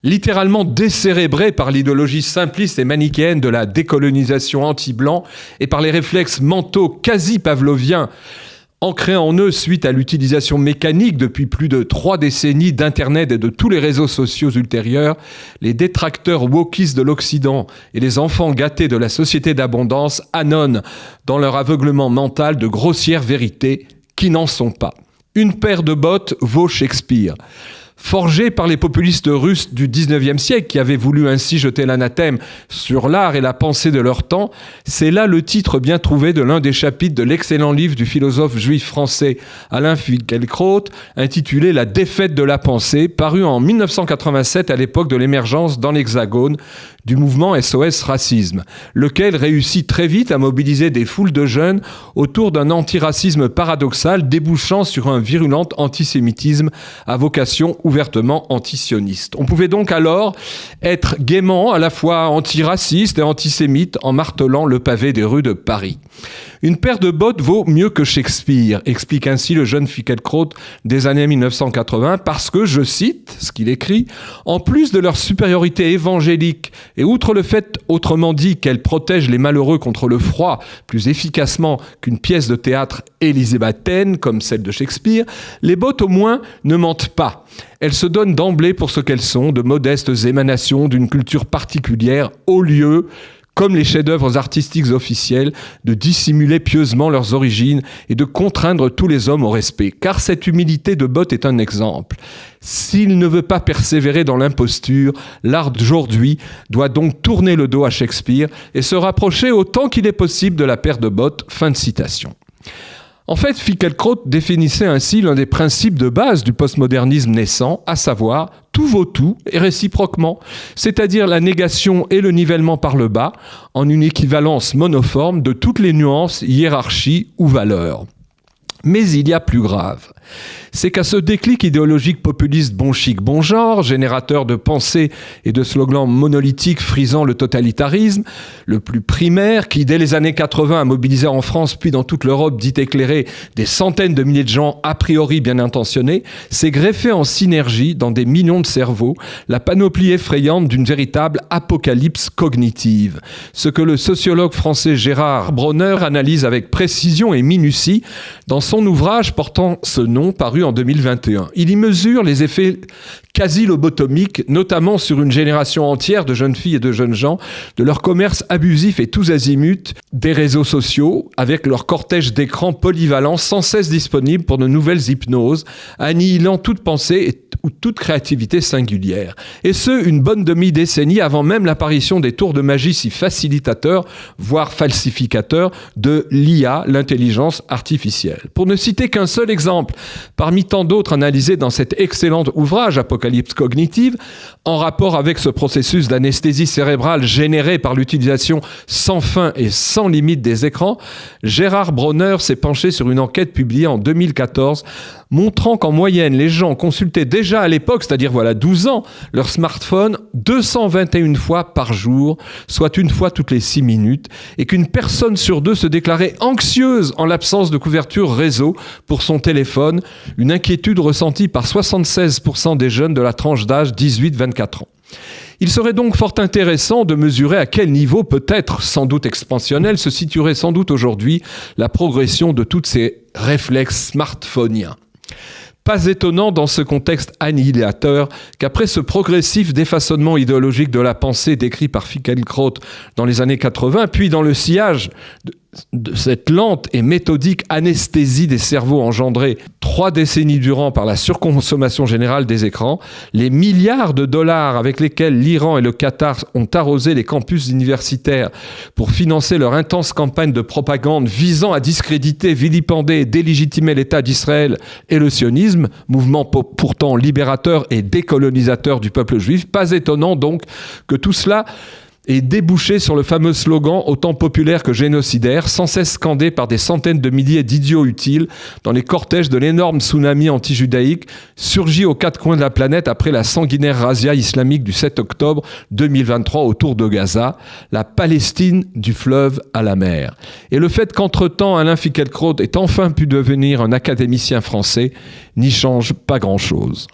Littéralement décérébrés par l'idéologie simpliste et manichéenne de la décolonisation anti-blanc et par les réflexes mentaux quasi pavloviens ancrés en eux suite à l'utilisation mécanique depuis plus de 3 décennies d'Internet et de tous les réseaux sociaux ultérieurs, les détracteurs wokistes de l'Occident et les enfants gâtés de la société d'abondance annonnent dans leur aveuglement mental de grossières vérités qui n'en sont pas. Une paire de bottes vaut Shakespeare. Forgé par les populistes russes du XIXe siècle qui avaient voulu ainsi jeter l'anathème sur l'art et la pensée de leur temps, c'est là le titre bien trouvé de l'un des chapitres de l'excellent livre du philosophe juif français Alain Finkielkraut, intitulé « La défaite de la pensée », paru en 1987 à l'époque de l'émergence dans l'Hexagone du mouvement SOS Racisme, lequel réussit très vite à mobiliser des foules de jeunes autour d'un antiracisme paradoxal débouchant sur un virulent antisémitisme à vocation ouvertement antisioniste. On pouvait donc alors être gaiement à la fois antiraciste et antisémite en martelant le pavé des rues de Paris. Une paire de bottes vaut mieux que Shakespeare, explique ainsi le jeune Finkielkraut des années 1980, parce que, je cite ce qu'il écrit, « En plus de leur supériorité évangélique, et outre le fait, autrement dit, qu'elles protègent les malheureux contre le froid plus efficacement qu'une pièce de théâtre élisabéthaine comme celle de Shakespeare, les bottes au moins ne mentent pas. Elles se donnent d'emblée pour ce qu'elles sont, de modestes émanations d'une culture particulière, au lieu, comme les chefs-d'œuvre artistiques officiels, de dissimuler pieusement leurs origines et de contraindre tous les hommes au respect. Car cette humilité de Botte est un exemple. S'il ne veut pas persévérer dans l'imposture, l'art d'aujourd'hui doit donc tourner le dos à Shakespeare et se rapprocher autant qu'il est possible de la paire de bottes. » Fin de citation. En fait, Finkielkraut définissait ainsi l'un des principes de base du postmodernisme naissant, à savoir tout vaut tout et réciproquement, c'est-à-dire la négation et le nivellement par le bas, en une équivalence monoforme de toutes les nuances, hiérarchies ou valeurs. Mais il y a plus grave. C'est qu'à ce déclic idéologique populiste bon chic, bon genre, générateur de pensées et de slogans monolithiques frisant le totalitarisme, le plus primaire, qui dès les années 80 a mobilisé en France puis dans toute l'Europe dite éclairée des centaines de milliers de gens a priori bien intentionnés, s'est greffé en synergie dans des millions de cerveaux la panoplie effrayante d'une véritable apocalypse cognitive. Ce que le sociologue français Gérard Bronner analyse avec précision et minutie dans son ouvrage portant ce nom paru en 2021. Il y mesure les effets quasi lobotomiques, notamment sur une génération entière de jeunes filles et de jeunes gens, de leur commerce abusif et tous azimuts des réseaux sociaux, avec leur cortège d'écrans polyvalents sans cesse disponibles pour de nouvelles hypnoses, annihilant toute pensée ou toute créativité singulière. Et ce, une bonne demi-décennie avant même l'apparition des tours de magie si facilitateurs, voire falsificateurs, de l'IA, l'intelligence artificielle. Pour ne citer qu'un seul exemple, parmi tant d'autres analysés dans cet excellent ouvrage Apocalypse cognitive, en rapport avec ce processus d'anesthésie cérébrale généré par l'utilisation sans fin et sans limite des écrans, Gérard Bronner s'est penché sur une enquête publiée en 2014 montrant qu'en moyenne, les gens consultaient déjà à l'époque, c'est-à-dire 12 ans, leur smartphone 221 fois par jour, soit une fois toutes les 6 minutes, et qu'une personne sur 2 se déclarait anxieuse en l'absence de couverture réseau pour son téléphone, une inquiétude ressentie par 76% des jeunes de la tranche d'âge 18-24 ans. Il serait donc fort intéressant de mesurer à quel niveau, peut-être sans doute expansionnel, se situerait sans doute aujourd'hui la progression de tous ces réflexes smartphoniens. Pas étonnant dans ce contexte annihilateur qu'après ce progressif défaçonnement idéologique de la pensée décrit par Finkielkraut dans les années 80, puis dans le sillage de cette lente et méthodique anesthésie des cerveaux engendrée 3 décennies durant par la surconsommation générale des écrans, les milliards de dollars avec lesquels l'Iran et le Qatar ont arrosé les campus universitaires pour financer leur intense campagne de propagande visant à discréditer, vilipender et délégitimer l'État d'Israël et le sionisme, mouvement pourtant libérateur et décolonisateur du peuple juif, pas étonnant donc que tout cela et débouché sur le fameux slogan autant populaire que génocidaire, sans cesse scandé par des centaines de milliers d'idiots utiles dans les cortèges de l'énorme tsunami anti-judaïque surgi aux 4 coins de la planète après la sanguinaire razzia islamique du 7 octobre 2023 autour de Gaza, la Palestine du fleuve à la mer. Et le fait qu'entre-temps Alain Finkielkraut ait enfin pu devenir un académicien français n'y change pas grand-chose.